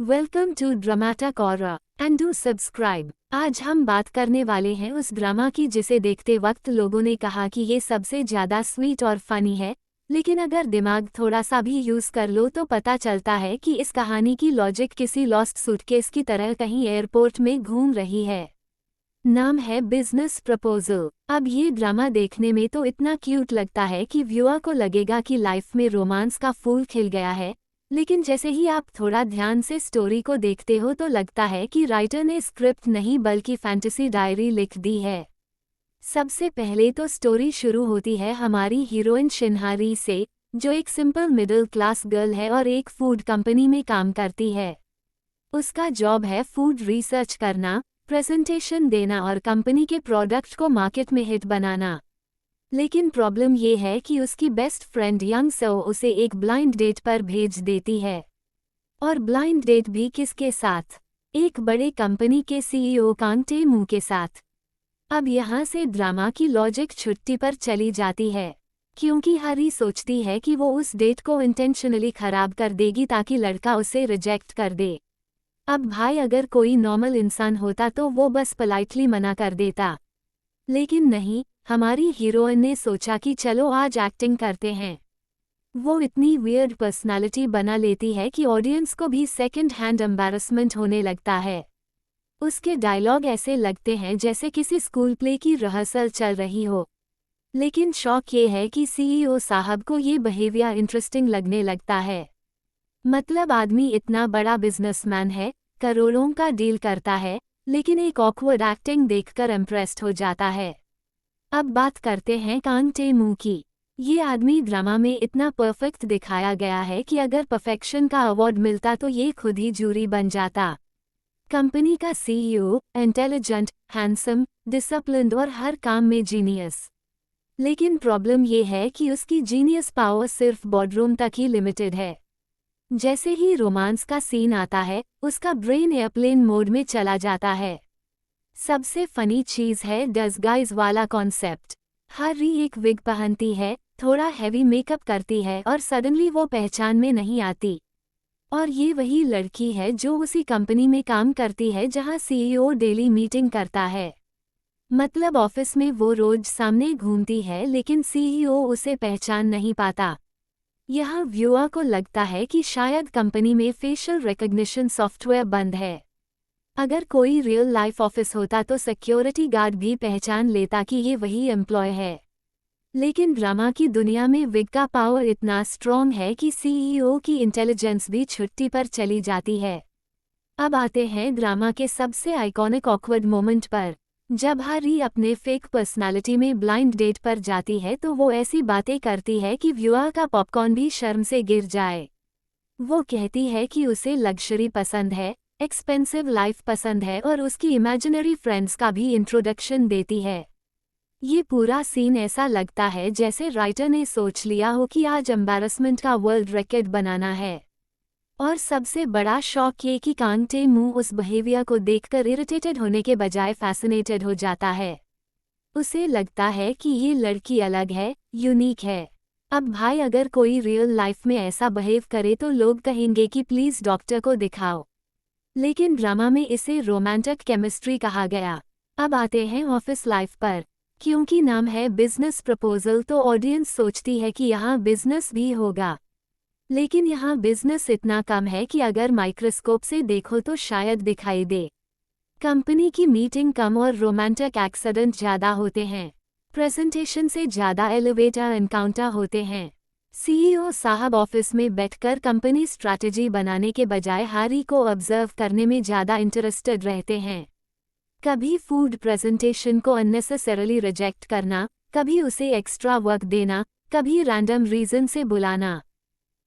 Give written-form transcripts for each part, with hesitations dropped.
Welcome to ड्रामाटा कॉरा and do subscribe. आज हम बात करने वाले हैं उस ड्रामा की जिसे देखते वक्त लोगों ने कहा कि ये सबसे ज़्यादा स्वीट और फनी है, लेकिन अगर दिमाग थोड़ा सा भी यूज़ कर लो तो पता चलता है कि इस कहानी की लॉजिक किसी लॉस्ट सूटकेस की तरह कहीं एयरपोर्ट में घूम रही है। नाम है बिजनेस प्रपोजल। अब ये ड्रामा देखने में तो इतना क्यूट लगता है कि व्यूअर को लगेगा कि लाइफ में रोमांस का फूल खिल गया है, लेकिन जैसे ही आप थोड़ा ध्यान से स्टोरी को देखते हो तो लगता है कि राइटर ने स्क्रिप्ट नहीं बल्कि फैंटेसी डायरी लिख दी है। सबसे पहले तो स्टोरी शुरू होती है हमारी हीरोइन शिन्हारी से, जो एक सिंपल मिडिल क्लास गर्ल है और एक फूड कंपनी में काम करती है। उसका जॉब है फूड रिसर्च करना, प्रेजेंटेशन देना और कंपनी के प्रोडक्ट को मार्केट में हिट बनाना। लेकिन प्रॉब्लम ये है कि उसकी बेस्ट फ्रेंड यंग सो उसे एक ब्लाइंड डेट पर भेज देती है। और ब्लाइंड डेट भी किसके साथ? एक बड़े कंपनी के सीईओ कांग टे-मू के साथ। अब यहाँ से ड्रामा की लॉजिक छुट्टी पर चली जाती है, क्योंकि हरी सोचती है कि वो उस डेट को इंटेंशनली खराब कर देगी ताकि लड़का उसे रिजेक्ट कर दे। अब भाई, अगर कोई नॉर्मल इंसान होता तो वो बस पोलाइटली मना कर देता, लेकिन नहीं, हमारी हीरोइन ने सोचा कि चलो आज एक्टिंग करते हैं। वो इतनी वियर्ड पर्सनालिटी बना लेती है कि ऑडियंस को भी सेकंड हैंड एम्बैरसमेंट होने लगता है। उसके डायलॉग ऐसे लगते हैं जैसे किसी स्कूल प्ले की रिहर्सल चल रही हो। लेकिन शौक ये है कि सीईओ साहब को ये बिहेवियर इंटरेस्टिंग लगने लगता है। मतलब आदमी इतना बड़ा बिजनेसमैन है, करोड़ों का डील करता है, लेकिन एक ऑकवर्ड एक्टिंग देखकर इम्प्रेस्ड हो जाता है। अब बात करते हैं कांग टे-मू की। ये आदमी ड्रामा में इतना परफेक्ट दिखाया गया है कि अगर परफेक्शन का अवार्ड मिलता तो ये खुद ही जूरी बन जाता। कंपनी का सीईओ, इंटेलिजेंट, हैंडसम, डिसिप्लिन्ड और हर काम में जीनियस। लेकिन प्रॉब्लम ये है कि उसकी जीनियस पावर सिर्फ बोर्डरूम तक ही लिमिटेड है। जैसे ही रोमांस का सीन आता है, उसका ब्रेन एयरप्लेन मोड में चला जाता है। सबसे फनी चीज़ है डिस्गाइज वाला कॉन्सेप्ट। हरी एक विग पहनती है, थोड़ा हैवी मेकअप करती है और सडनली वो पहचान में नहीं आती। और ये वही लड़की है जो उसी कंपनी में काम करती है जहां सीईओ डेली मीटिंग करता है। मतलब ऑफिस में वो रोज सामने घूमती है, लेकिन सीईओ उसे पहचान नहीं पाता। यहाँ व्यूअर को लगता है कि शायद कंपनी में फेशियल रिकॉग्निशन सॉफ्टवेयर बंद है। अगर कोई रियल लाइफ ऑफिस होता तो सिक्योरिटी गार्ड भी पहचान लेता कि ये वही एम्प्लॉय है। लेकिन ड्रामा की दुनिया में विग का पावर इतना स्ट्रॉन्ग है कि सीईओ की इंटेलिजेंस भी छुट्टी पर चली जाती है। अब आते हैं ड्रामा के सबसे आइकॉनिक ऑकवर्ड मोमेंट पर। जब हरी अपने फेक पर्सनालिटी में ब्लाइंड डेट पर जाती है तो वो ऐसी बातें करती है कि व्यूअर का पॉपकॉर्न भी शर्म से गिर जाए। वो कहती है कि उसे लग्जरी पसंद है, एक्सपेंसिव लाइफ पसंद है और उसकी इमेजिनरी फ्रेंड्स का भी इंट्रोडक्शन देती है। ये पूरा सीन ऐसा लगता है जैसे राइटर ने सोच लिया हो कि आज एम्बैरसमेंट का वर्ल्ड रिकॉर्ड बनाना है। और सबसे बड़ा शौक ये कि कांग टे-मू उस बिहेवियर को देखकर इरिटेटेड होने के बजाय फैसिनेटेड हो जाता है। उसे लगता है कि ये लड़की अलग है, यूनिक है। अब भाई, अगर कोई रियल लाइफ में ऐसा बिहेव करे तो लोग कहेंगे कि प्लीज़ डॉक्टर को दिखाओ। लेकिन ड्रामा में इसे रोमांटिक केमिस्ट्री कहा गया। अब आते हैं ऑफिस लाइफ पर। क्योंकि नाम है बिजनेस प्रपोजल तो ऑडियंस सोचती है कि यहाँ बिजनेस भी होगा। लेकिन यहाँ बिजनेस इतना कम है कि अगर माइक्रोस्कोप से देखो तो शायद दिखाई दे। कंपनी की मीटिंग कम और रोमांटिक एक्सीडेंट ज़्यादा होते हैं। प्रेजेंटेशन से ज़्यादा एलिवेटर एनकाउंटर होते हैं। सीईओ साहब ऑफिस में बैठकर कंपनी स्ट्रैटेजी बनाने के बजाय हारी को ऑब्जर्व करने में ज़्यादा इंटरेस्टेड रहते हैं। कभी फूड प्रेजेंटेशन को अननेसेसरली रिजेक्ट करना, कभी उसे एक्स्ट्रा वर्क देना, कभी रैंडम रीज़न से बुलाना।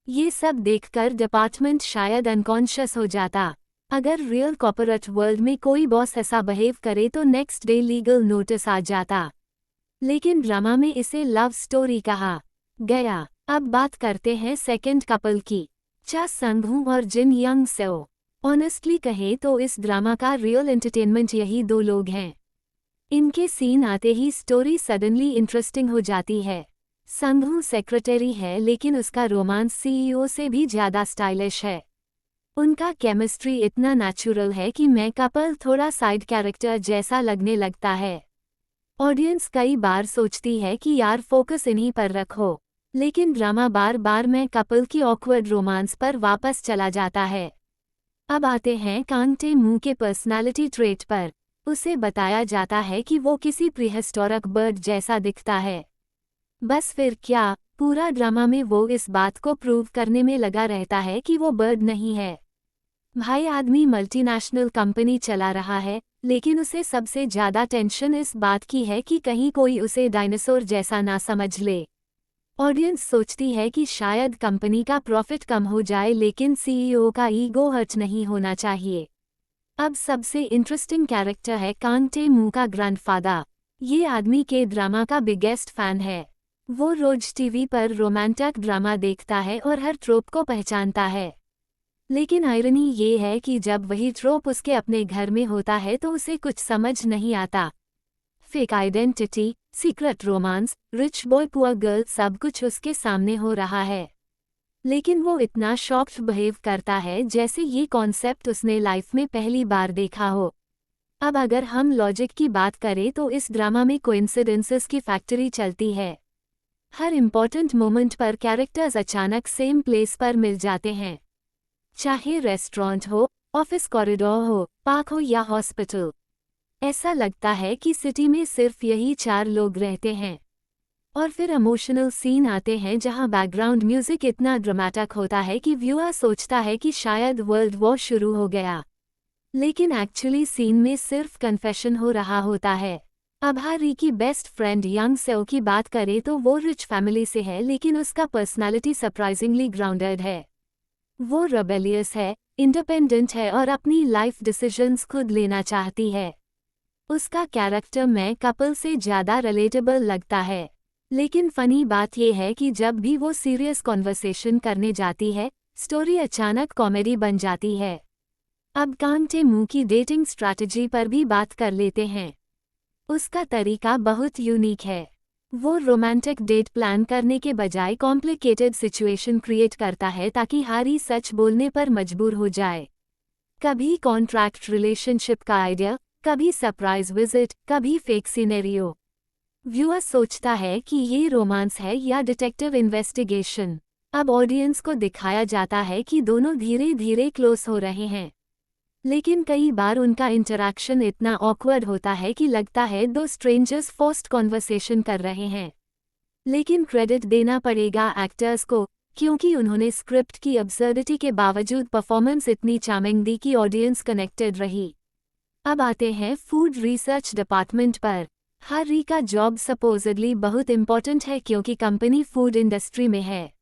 ये सब देखकर डिपार्टमेंट शायद अनकॉन्शियस हो जाता। अगर रियल कॉर्पोरेट वर्ल्ड में कोई बॉस ऐसा बिहेव करे तो नेक्स्ट डे लीगल नोटिस आ जाता। लेकिन ड्रामा में इसे लव स्टोरी कहा गया। अब बात करते हैं सेकंड कपल की, चा संग-हूं और जिन यंग सो। ऑनेस्टली कहे तो इस ड्रामा का रियल एंटरटेनमेंट यही दो लोग हैं। इनके सीन आते ही स्टोरी सडनली इंटरेस्टिंग हो जाती है। संग-हूं सेक्रेटरी है, लेकिन उसका रोमांस सीईओ से भी ज़्यादा स्टाइलिश है। उनका केमिस्ट्री इतना नेचुरल है कि मैं कपल थोड़ा साइड कैरेक्टर जैसा लगने लगता है। ऑडियंस कई बार सोचती है कि यार फोकस इन्हीं पर रखो, लेकिन ड्रामा बार बार में कपल की ऑकवर्ड रोमांस पर वापस चला जाता है। अब आते हैं कांग टे-मू के पर्सनालिटी ट्रेट पर। उसे बताया जाता है कि वो किसी प्रीहिस्टोरिक बर्ड जैसा दिखता है। बस फिर क्या, पूरा ड्रामा में वो इस बात को प्रूव करने में लगा रहता है कि वो बर्ड नहीं है। भाई आदमी मल्टीनेशनल कंपनी चला रहा है, लेकिन उसे सबसे ज्यादा टेंशन इस बात की है कि कहीं कोई उसे डायनासोर जैसा ना समझ ले। ऑडियंस सोचती है कि शायद कंपनी का प्रॉफिट कम हो जाए, लेकिन सीईओ का ईगो हर्ट नहीं होना चाहिए। अब सबसे इंटरेस्टिंग कैरेक्टर है कांग टे-मू का ग्रैंडफादर। ये आदमी के ड्रामा का बिगेस्ट फैन है। वो रोज टीवी पर रोमांटिक ड्रामा देखता है और हर ट्रोप को पहचानता है। लेकिन आयरनी ये है कि जब वही ट्रोप उसके अपने घर में होता है तो उसे कुछ समझ नहीं आता। Fake identity, secret romance, rich boy poor girl, सब कुछ उसके सामने हो रहा है। लेकिन वो इतना शॉक्ड बिहेव करता है जैसे ये कॉन्सेप्ट उसने लाइफ में पहली बार देखा हो। अब अगर हम लॉजिक की बात करें तो इस ड्रामा में कोइंसिडेंसेस की फैक्ट्री चलती है। हर इम्पॉर्टेंट मोमेंट पर कैरेक्टर्स अचानक सेम प्लेस पर मिल जाते हैं, चाहे रेस्टोरेंट हो, ऑफिस कॉरिडोर हो, पार्क हो या हॉस्पिटल। ऐसा लगता है कि सिटी में सिर्फ यही 4 लोग रहते हैं। और फिर इमोशनल सीन आते हैं जहां बैकग्राउंड म्यूजिक इतना ड्रामेटिक होता है कि व्यूअर सोचता है कि शायद वर्ल्ड वॉर शुरू हो गया, लेकिन एक्चुअली सीन में सिर्फ कन्फेशन हो रहा होता है। अब हारी की बेस्ट फ्रेंड यंग सेओ की बात करें तो वो रिच फैमिली से है, लेकिन उसका पर्सनालिटी सरप्राइजिंगली ग्राउंडेड है। वो रेबेलियस है, इंडिपेंडेंट है और अपनी लाइफ डिसीजंस खुद लेना चाहती है। उसका कैरेक्टर में कपल से ज़्यादा रिलेटेबल लगता है। लेकिन फनी बात यह है कि जब भी वो सीरियस कॉन्वर्सेशन करने जाती है, स्टोरी अचानक कॉमेडी बन जाती है। अब कांग टे-मू की डेटिंग स्ट्रैटेजी पर भी बात कर लेते हैं। उसका तरीका बहुत यूनिक है। वो रोमांटिक डेट प्लान करने के बजाय कॉम्प्लिकेटेड सिचुएशन क्रिएट करता है ताकि हारी सच बोलने पर मजबूर हो जाए। कभी कॉन्ट्रैक्ट रिलेशनशिप का आइडिया, कभी सरप्राइज विजिट, कभी फेक सिनेरियो। व्यूअर सोचता है कि ये रोमांस है या डिटेक्टिव इन्वेस्टिगेशन। अब ऑडियंस को दिखाया जाता है कि दोनों धीरे धीरे क्लोज हो रहे हैं, लेकिन कई बार उनका इंटरैक्शन इतना ऑकवर्ड होता है कि लगता है दो स्ट्रेंजर्स फोर्स्ड कॉन्वर्सेशन कर रहे हैं। लेकिन क्रेडिट देना पड़ेगा एक्टर्स को, क्योंकि उन्होंने स्क्रिप्ट की अब्सर्डिटी के बावजूद परफॉर्मेंस इतनी चार्मिंग दी कि ऑडियंस कनेक्टेड रही। अब आते हैं फूड रिसर्च डिपार्टमेंट पर। हारी का जॉब सपोजिडली बहुत इंपॉर्टेंट है क्योंकि कंपनी फूड इंडस्ट्री में है,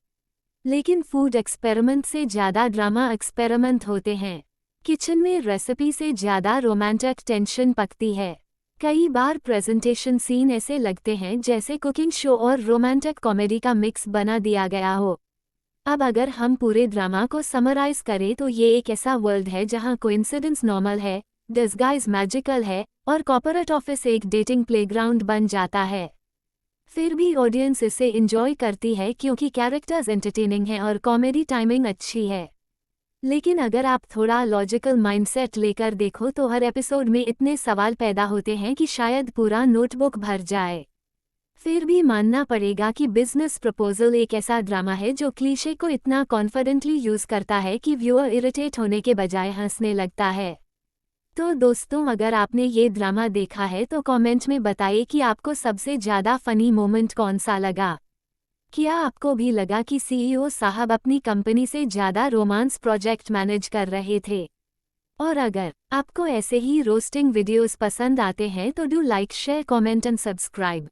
लेकिन फूड एक्सपेरिमेंट से ज़्यादा ड्रामा एक्सपेरिमेंट होते हैं। किचन में रेसिपी से ज़्यादा रोमांटिक टेंशन पकती है। कई बार प्रेजेंटेशन सीन ऐसे लगते हैं जैसे कुकिंग शो और रोमांटिक कॉमेडी का मिक्स बना दिया गया हो। अब अगर हम पूरे ड्रामा को समराइज करें तो ये एक ऐसा वर्ल्ड है जहां कोइंसिडेंस नॉर्मल है, डिस्गाइज मैजिकल है और कॉर्पोरेट ऑफिस एक डेटिंग प्लेग्राउंड बन जाता है। फिर भी ऑडियंस इसे एंजॉय करती है क्योंकि कैरेक्टर्स एंटरटेनिंग हैं और कॉमेडी टाइमिंग अच्छी है। लेकिन अगर आप थोड़ा लॉजिकल माइंडसेट लेकर देखो तो हर एपिसोड में इतने सवाल पैदा होते हैं कि शायद पूरा नोटबुक भर जाए। फिर भी मानना पड़ेगा कि बिजनेस प्रपोजल एक ऐसा ड्रामा है जो क्लीशे को इतना कॉन्फिडेंटली यूज करता है कि व्यूअर इरिटेट होने के बजाय हंसने लगता है। तो दोस्तों, अगर आपने ये ड्रामा देखा है तो कमेंट में बताइए कि आपको सबसे ज़्यादा फनी मोमेंट कौन सा लगा। क्या आपको भी लगा कि सीईओ साहब अपनी कंपनी से ज़्यादा रोमांस प्रोजेक्ट मैनेज कर रहे थे? और अगर आपको ऐसे ही रोस्टिंग वीडियोस पसंद आते हैं तो do like, share, comment and subscribe.